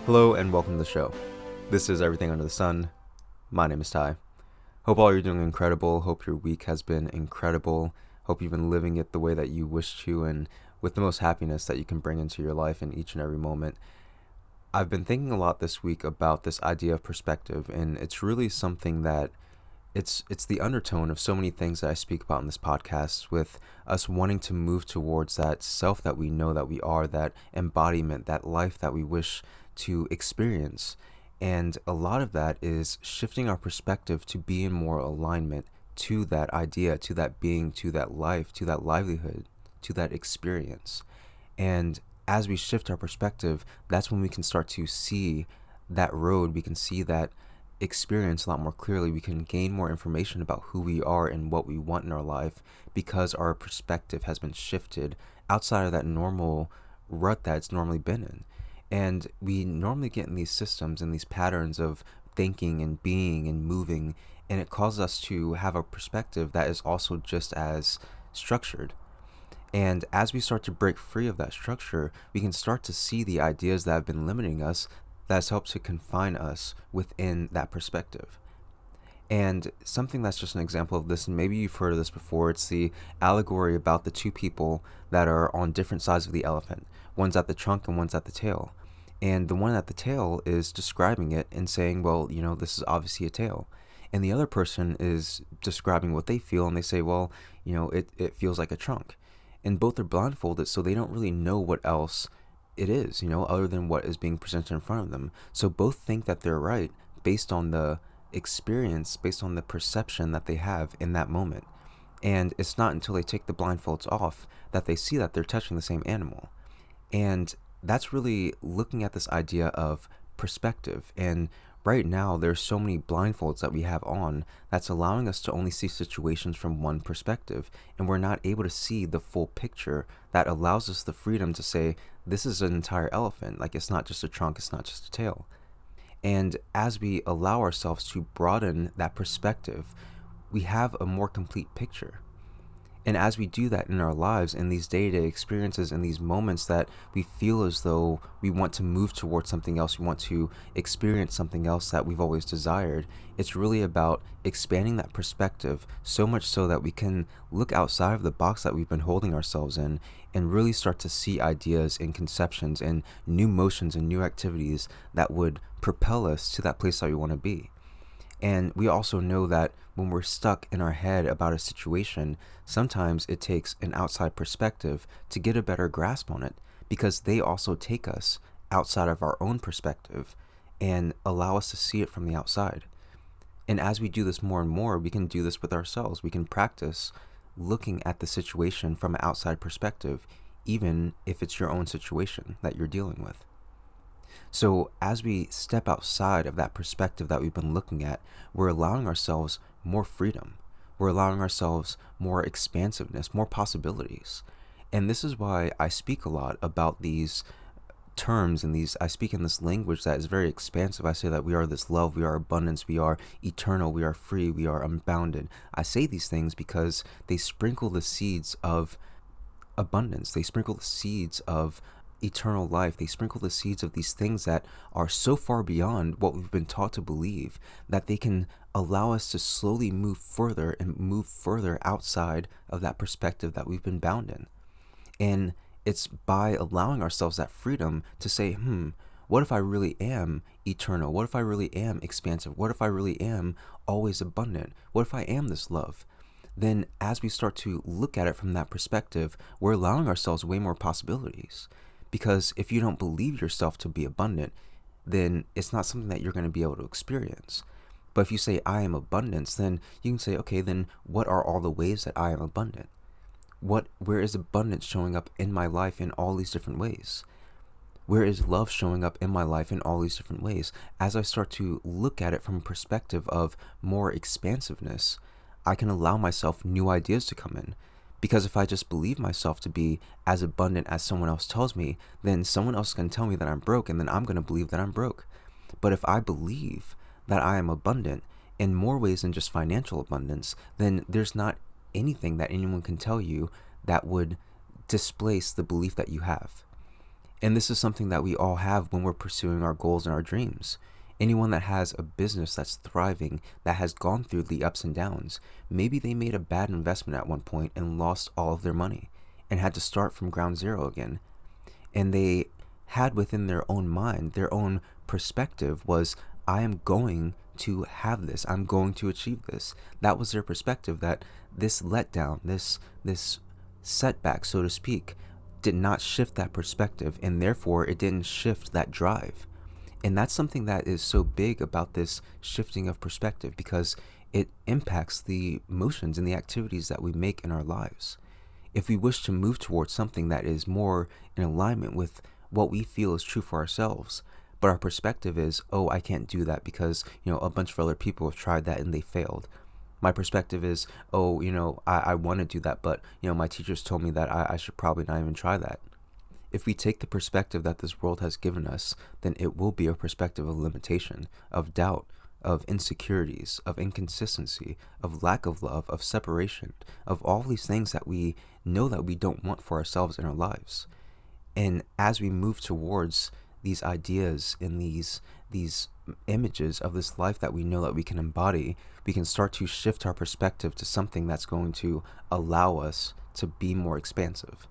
Hello and welcome to the show. This is Everything Under the Sun. My name is Ty. Hope all you're doing incredible. Hope your week has been incredible. Hope you've been living it the way that you wish to and with the most happiness that you can bring into your life in each and every moment. I've been thinking a lot this week about this idea of perspective, and it's really something that it's the undertone of so many things that I speak about in this podcast, with us wanting to move towards that self that we know that we are, that embodiment, that life that we wish to experience. And a lot of that is shifting our perspective to be in more alignment to that idea, to that being, to that life, to that livelihood, to that experience. And as we shift our perspective, that's when we can start to see that road, we can see that experience a lot more clearly. We can gain more information about who we are and what we want in our life because our perspective has been shifted outside of that normal rut that it's normally been in. And we normally get in these systems and these patterns of thinking and being and moving, and it causes us to have a perspective that is also just as structured. And as we start to break free of that structure, we can start to see the ideas that have been limiting us, that has helped to confine us within that perspective. And something that's just an example of this, and maybe you've heard of this before, it's the allegory about the two people that are on different sides of the elephant. One's at the trunk and one's at the tail. And the one at the tail is describing it and saying, well, this is obviously a tail. And the other person is describing what they feel, and they say, well, it feels like a trunk. And both are blindfolded, so they don't really know what else it is, other than what is being presented in front of them. So both think that they're right based on the experience, based on the perception that they have in that moment. And it's not until they take the blindfolds off that they see that they're touching the same animal. And that's really looking at this idea of perspective. And right now, there's so many blindfolds that we have on that's allowing us to only see situations from one perspective. And we're not able to see the full picture that allows us the freedom to say, this is an entire elephant. Like, it's not just a trunk, it's not just a tail. And as we allow ourselves to broaden that perspective, we have a more complete picture. And as we do that in our lives, in these day-to-day experiences, in these moments that we feel as though we want to move towards something else, we want to experience something else that we've always desired, it's really about expanding that perspective so much so that we can look outside of the box that we've been holding ourselves in and really start to see ideas and conceptions and new motions and new activities that would propel us to that place that we want to be. And we also know that when we're stuck in our head about a situation, sometimes it takes an outside perspective to get a better grasp on it, because they also take us outside of our own perspective and allow us to see it from the outside. And as we do this more and more, we can do this with ourselves. We can practice looking at the situation from an outside perspective, even if it's your own situation that you're dealing with. So as we step outside of that perspective that we've been looking at, we're allowing ourselves more freedom. We're allowing ourselves more expansiveness, more possibilities. And this is why I speak a lot about these terms and I speak in this language that is very expansive. I say that we are this love, we are abundance, we are eternal, we are free, we are unbounded. I say these things because they sprinkle the seeds of abundance. They sprinkle the seeds of eternal life. They sprinkle the seeds of these things that are so far beyond what we've been taught to believe that they can allow us to slowly move further and move further outside of that perspective that we've been bound in. And it's by allowing ourselves that freedom to say, what if I really am eternal? What if I really am expansive? What if I really am always abundant? What if I am this love? Then as we start to look at it from that perspective, we're allowing ourselves way more possibilities. Because if you don't believe yourself to be abundant, then it's not something that you're going to be able to experience. But if you say, I am abundance, then you can say, okay, then what are all the ways that I am abundant? Where is abundance showing up in my life in all these different ways? Where is love showing up in my life in all these different ways? As I start to look at it from a perspective of more expansiveness, I can allow myself new ideas to come in. Because if I just believe myself to be as abundant as someone else tells me, then someone else can tell me that I'm broke, and then I'm going to believe that I'm broke. But if I believe that I am abundant in more ways than just financial abundance, then there's not anything that anyone can tell you that would displace the belief that you have. And this is something that we all have when we're pursuing our goals and our dreams. Anyone that has a business that's thriving, that has gone through the ups and downs, maybe they made a bad investment at one point and lost all of their money and had to start from ground zero again. And they had within their own mind, their own perspective was, I am going to have this. I'm going to achieve this. That was their perspective, that this letdown, this setback, so to speak, did not shift that perspective, and therefore it didn't shift that drive. And that's something that is so big about this shifting of perspective, because it impacts the motions and the activities that we make in our lives. If we wish to move towards something that is more in alignment with what we feel is true for ourselves, but our perspective is, oh, I can't do that because, a bunch of other people have tried that and they failed. My perspective is, oh, I want to do that, but, my teachers told me that I should probably not even try that. If we take the perspective that this world has given us, then it will be a perspective of limitation, of doubt, of insecurities, of inconsistency, of lack of love, of separation, of all these things that we know that we don't want for ourselves in our lives. And as we move towards these ideas and these images of this life that we know that we can embody, we can start to shift our perspective to something that's going to allow us to be more expansive.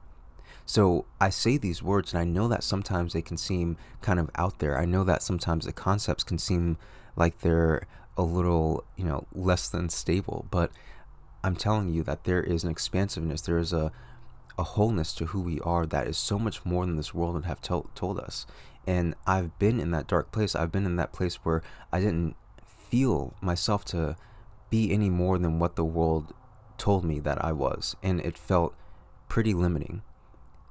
So I say these words, and I know that sometimes they can seem kind of out there. I know that sometimes the concepts can seem like they're a little, less than stable, but I'm telling you that there is an expansiveness, there is a wholeness to who we are that is so much more than this world would have told us. And I've been in that dark place. I've been in that place where I didn't feel myself to be any more than what the world told me that I was. And it felt pretty limiting.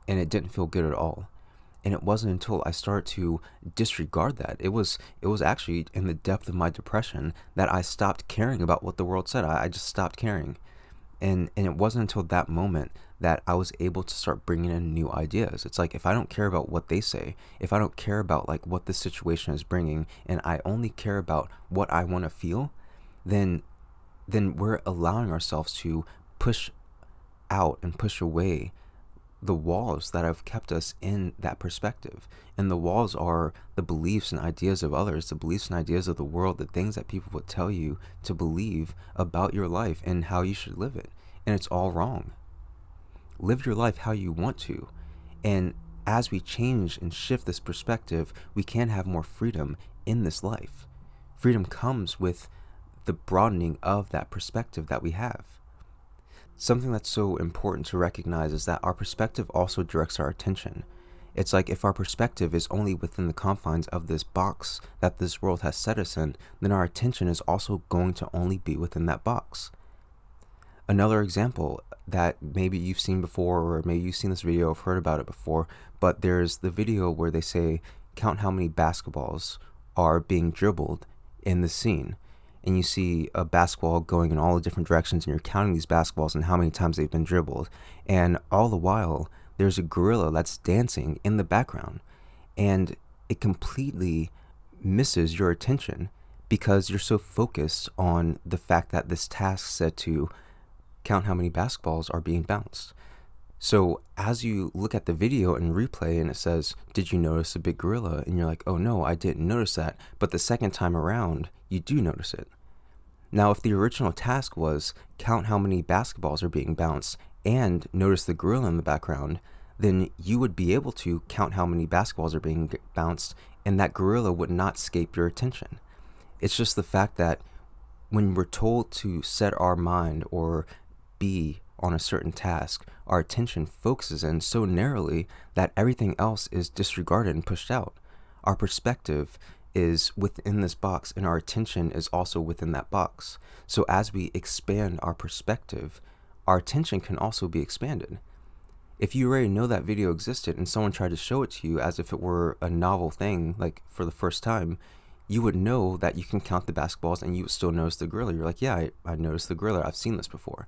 And it didn't feel good at all. And it wasn't until I started to disregard that. It was actually in the depth of my depression that I stopped caring about what the world said. I just stopped caring. And it wasn't until that moment that I was able to start bringing in new ideas. It's like, if I don't care about what they say, if I don't care about like what this situation is bringing, and I only care about what I want to feel, then we're allowing ourselves to push out and push away the walls that have kept us in that perspective. And the walls are the beliefs and ideas of others, the beliefs and ideas of the world, the things that people would tell you to believe about your life and how you should live it. And it's all wrong. Live your life how you want to. And as we change and shift this perspective, we can have more freedom in this life. Freedom comes with the broadening of that perspective that we have. Something that's so important to recognize is that our perspective also directs our attention. It's like, if our perspective is only within the confines of this box that this world has set us in, then our attention is also going to only be within that box. Another example that maybe you've seen before, or maybe you've seen this video, I've heard about it before, but there's the video where they say, count how many basketballs are being dribbled in the scene. And you see a basketball going in all the different directions, and you're counting these basketballs and how many times they've been dribbled. And all the while, there's a gorilla that's dancing in the background. And it completely misses your attention because you're so focused on the fact that this task said to count how many basketballs are being bounced. So as you look at the video and replay and it says, did you notice a big gorilla? And you're like, oh no, I didn't notice that. But the second time around, you do notice it. Now, if the original task was count how many basketballs are being bounced and notice the gorilla in the background, then you would be able to count how many basketballs are being bounced, and that gorilla would not escape your attention. It's just the fact that when we're told to set our mind or be on a certain task, our attention focuses in so narrowly that everything else is disregarded and pushed out. Our perspective is within this box, and our attention is also within that box. So as we expand our perspective, our attention can also be expanded. If you already know that video existed and someone tried to show it to you as if it were a novel thing, like for the first time, you would know that you can count the basketballs and you would still notice the gorilla. You're like, yeah, I noticed the gorilla. I've seen this before.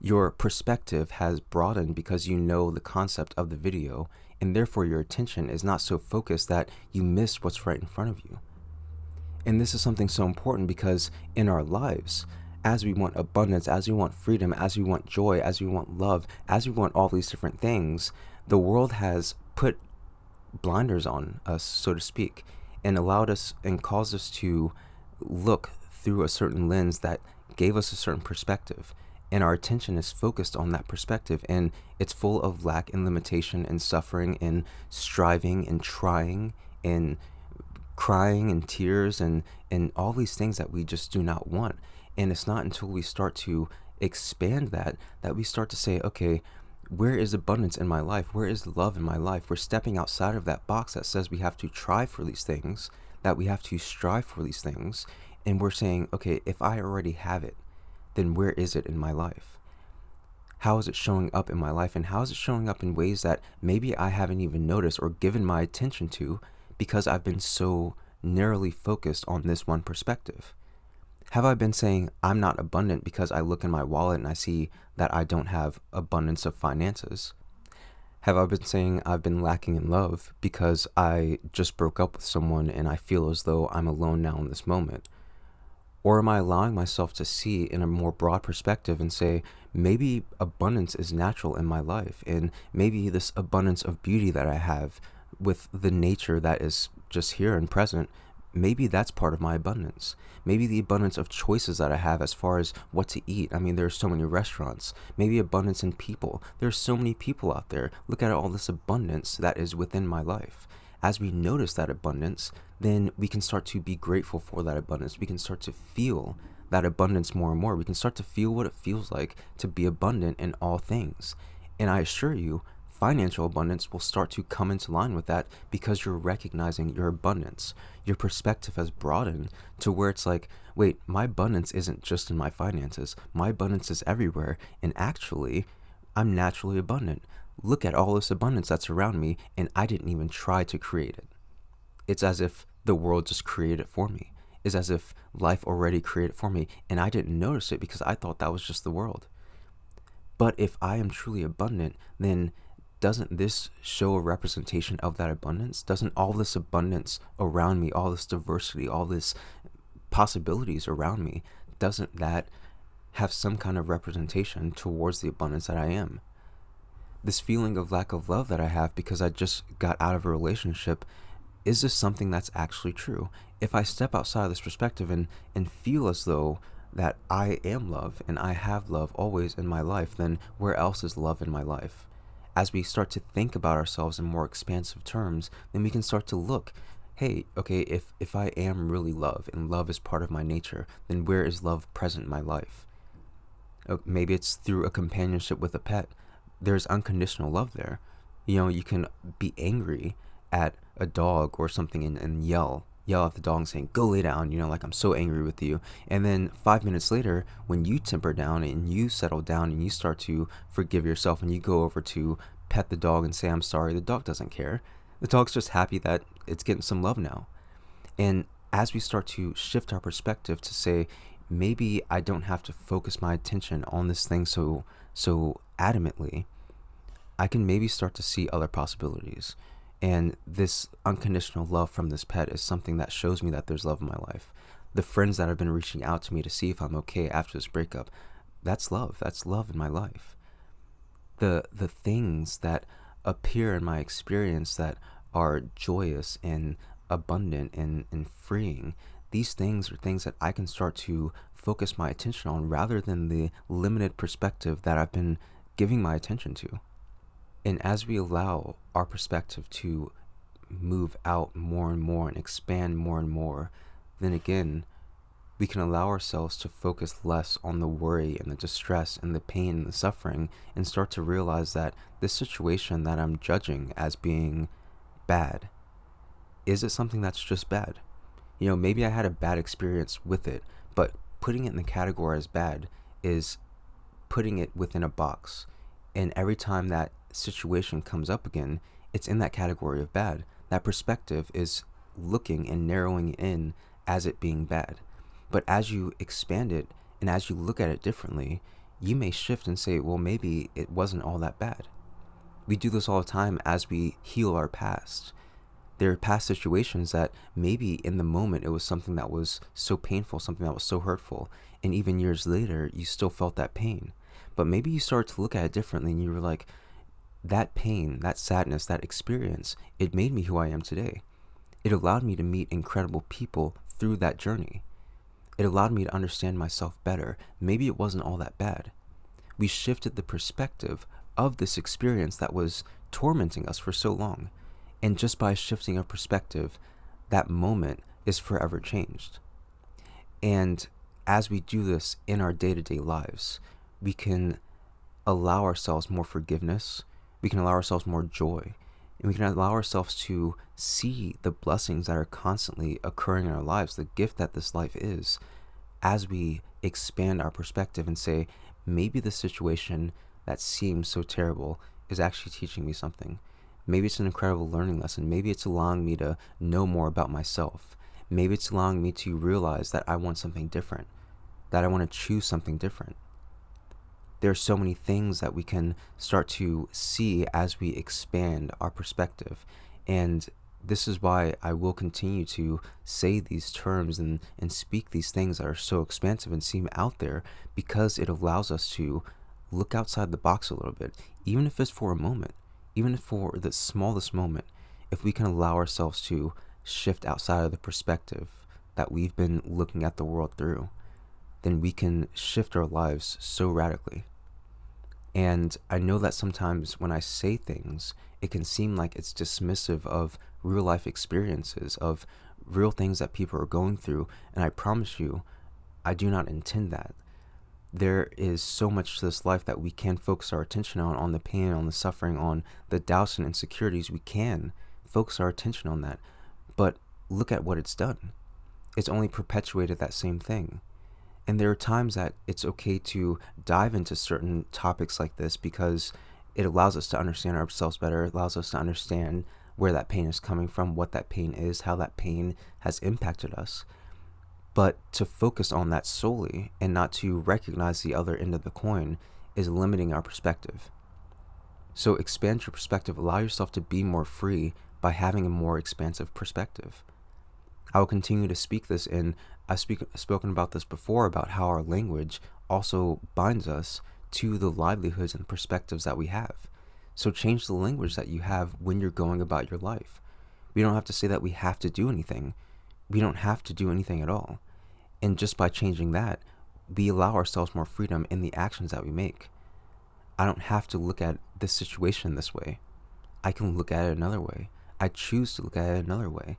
Your perspective has broadened because you know the concept of the video, and therefore your attention is not so focused that you miss what's right in front of you. And this is something so important because in our lives, as we want abundance, as we want freedom, as we want joy, as we want love, as we want all these different things, the world has put blinders on us, so to speak, and allowed us and caused us to look through a certain lens that gave us a certain perspective. And our attention is focused on that perspective, and it's full of lack and limitation and suffering and striving and trying and crying and tears and all these things that we just do not want. And it's not until we start to expand that we start to say, okay, where is abundance in my life? Where is love in my life? We're stepping outside of that box that says we have to try for these things, that we have to strive for these things. And we're saying, okay, if I already have it, then where is it in my life? How is it showing up in my life? And how is it showing up in ways that maybe I haven't even noticed or given my attention to because I've been so narrowly focused on this one perspective? Have I been saying I'm not abundant because I look in my wallet and I see that I don't have abundance of finances? Have I been saying I've been lacking in love because I just broke up with someone and I feel as though I'm alone now in this moment? Or am I allowing myself to see in a more broad perspective and say, maybe abundance is natural in my life, and maybe this abundance of beauty that I have with the nature that is just here and present, maybe that's part of my abundance. Maybe the abundance of choices that I have as far as what to eat. I mean, there's so many restaurants. Maybe abundance in people. There's so many people out there. Look at all this abundance that is within my life. As we notice that abundance, then we can start to be grateful for that abundance. We can start to feel that abundance more and more. We can start to feel what it feels like to be abundant in all things. And I assure you, financial abundance will start to come into line with that because you're recognizing your abundance. Your perspective has broadened to where it's like, wait, my abundance isn't just in my finances. My abundance is everywhere. And actually, I'm naturally abundant. Look at all this abundance that's around me, and I didn't even try to create it. It's as if the world just created it for me. It's as if life already created it for me, and I didn't notice it because I thought that was just the world. But if I am truly abundant, then doesn't this show a representation of that abundance? Doesn't all this abundance around me, all this diversity, all this possibilities around me, doesn't that have some kind of representation towards the abundance that I am? This feeling of lack of love that I have because I just got out of a relationship, is this something that's actually true? If I step outside of this perspective and feel as though that I am love and I have love always in my life, then where else is love in my life? As we start to think about ourselves in more expansive terms, then we can start to look, hey, okay, if I am really love and love is part of my nature, then where is love present in my life? Maybe it's through a companionship with a pet. There's unconditional love there. You can be angry at a dog or something and yell at the dog and saying, go lay down, like I'm so angry with you. And then 5 minutes later, when you temper down and you settle down and you start to forgive yourself and you go over to pet the dog and say, I'm sorry, the dog doesn't care. The dog's just happy that it's getting some love now. And as we start to shift our perspective to say, maybe I don't have to focus my attention on this thing so adamantly, I can maybe start to see other possibilities. And this unconditional love from this pet is something that shows me that there's love in my life. The friends that have been reaching out to me to see if I'm okay after this breakup, that's love. That's love in my life. The things that appear in my experience that are joyous and abundant and freeing, these things are things that I can start to focus my attention on rather than the limited perspective that I've been giving my attention to. And as we allow our perspective to move out more and more and expand more and more, then again, we can allow ourselves to focus less on the worry and the distress and the pain and the suffering and start to realize that this situation that I'm judging as being bad, is it something that's just bad? Maybe I had a bad experience with it, but putting it in the category as bad is putting it within a box. And every time that situation comes up again, it's in that category of bad. That perspective is looking and narrowing in as it being bad. But as you expand it and as you look at it differently, you may shift and say, well, maybe it wasn't all that bad. We do this all the time as we heal our past. There are past situations that maybe in the moment it was something that was so painful, something that was so hurtful, and even years later you still felt that pain. But maybe you started to look at it differently and you were like, that pain, that sadness, that experience, it made me who I am today. It allowed me to meet incredible people through that journey. It allowed me to understand myself better. Maybe it wasn't all that bad. We shifted the perspective of this experience that was tormenting us for so long. And just by shifting our perspective, that moment is forever changed. And as we do this in our day-to-day lives, we can allow ourselves more forgiveness, we can allow ourselves more joy, and we can allow ourselves to see the blessings that are constantly occurring in our lives, the gift that this life is, as we expand our perspective and say, maybe the situation that seems so terrible is actually teaching me something. Maybe it's an incredible learning lesson. Maybe it's allowing me to know more about myself. Maybe it's allowing me to realize that I want something different, that I want to choose something different. There are so many things that we can start to see as we expand our perspective. And this is why I will continue to say these terms and speak these things that are so expansive and seem out there, because it allows us to look outside the box a little bit, even if it's for a moment, even if for the smallest moment. If we can allow ourselves to shift outside of the perspective that we've been looking at the world through, then we can shift our lives so radically. And I know that sometimes when I say things, it can seem like it's dismissive of real life experiences, of real things that people are going through. And I promise you, I do not intend that. There is so much to this life that we can focus our attention on the pain, on the suffering, on the doubts and insecurities. We can focus our attention on that. But look at what it's done. It's only perpetuated that same thing. And there are times that it's okay to dive into certain topics like this, because it allows us to understand ourselves better. It allows us to understand where that pain is coming from, what that pain is, how that pain has impacted us. But to focus on that solely and not to recognize the other end of the coin is limiting our perspective. So expand your perspective. Allow yourself to be more free by having a more expansive perspective. I will continue to speak this, and I've spoken about this before, about how our language also binds us to the livelihoods and perspectives that we have. So change the language that you have when you're going about your life. We don't have to say that we have to do anything. We don't have to do anything at all. And just by changing that, we allow ourselves more freedom in the actions that we make. I don't have to look at this situation this way. I can look at it another way. I choose to look at it another way.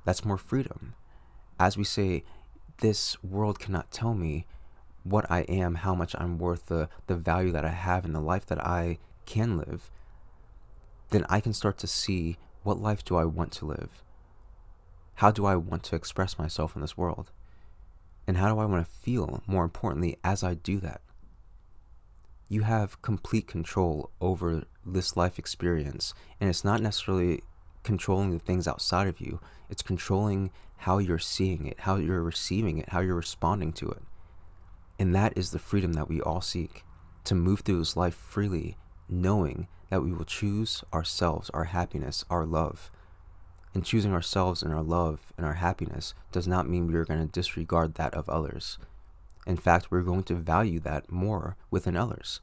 That's more freedom. As we say, this world cannot tell me what I am, how much I'm worth, the value that I have, and the life that I can live. Then I can start to see, what life do I want to live? How do I want to express myself in this world? And how do I want to feel, more importantly, as I do that? You have complete control over this life experience, and it's not necessarily controlling the things outside of you. It's controlling how you're seeing it, how you're receiving it, how you're responding to it. And that is the freedom that we all seek, to move through this life freely, knowing that we will choose ourselves, our happiness, our love. And choosing ourselves and our love and our happiness does not mean we are going to disregard that of others. In fact, we're going to value that more within others,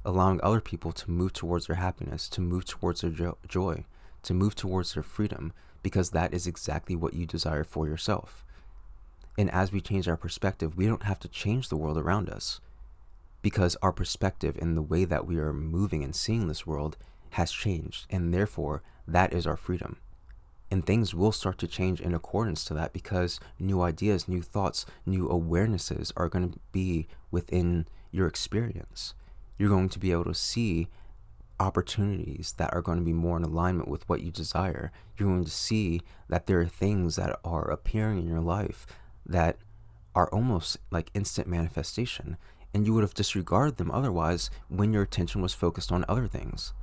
allowing other people to move towards their happiness, to move towards their joy, to move towards their freedom, because that is exactly what you desire for yourself. And as we change our perspective, we don't have to change the world around us, because our perspective and the way that we are moving and seeing this world has changed, and therefore that is our freedom. And things will start to change in accordance to that, because new ideas, new thoughts, new awarenesses are going to be within your experience. You're going to be able to see opportunities that are going to be more in alignment with what you desire. You're going to see that there are things that are appearing in your life that are almost like instant manifestation, and you would have disregarded them otherwise when your attention was focused on other things.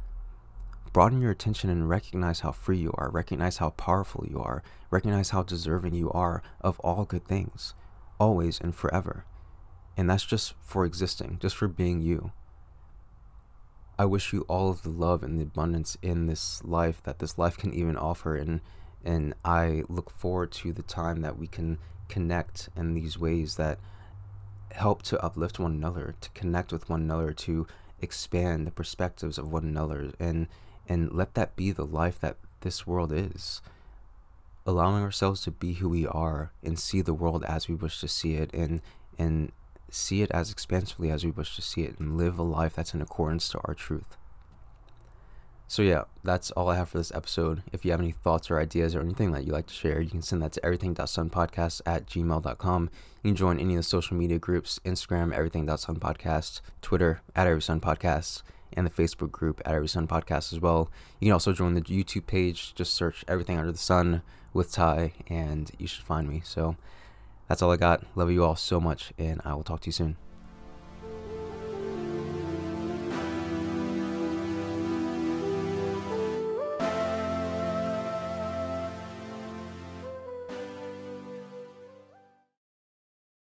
Broaden your attention and recognize how free you are, recognize how powerful you are, recognize how deserving you are of all good things, always and forever. And that's just for existing, just for being you. I wish you all of the love and the abundance in this life that this life can even offer, and I look forward to the time that we can connect in these ways that help to uplift one another, to connect with one another, to expand the perspectives of one another, and let that be the life that this world is. Allowing ourselves to be who we are and see the world as we wish to see it, and see it as expansively as we wish to see it, and live a life that's in accordance to our truth. So yeah, that's all I have for this episode. If you have any thoughts or ideas or anything that you'd like to share, you can send that to everything.sunpodcast@gmail.com. You can join any of the social media groups: Instagram, everything.sunpodcast, Twitter, @everysunpodcast, and the Facebook group @everysunpodcast as well. You can also join the YouTube page. Just search Everything Under the Sun with Ty, and you should find me. So that's all I got. Love you all so much, and I will talk to you soon.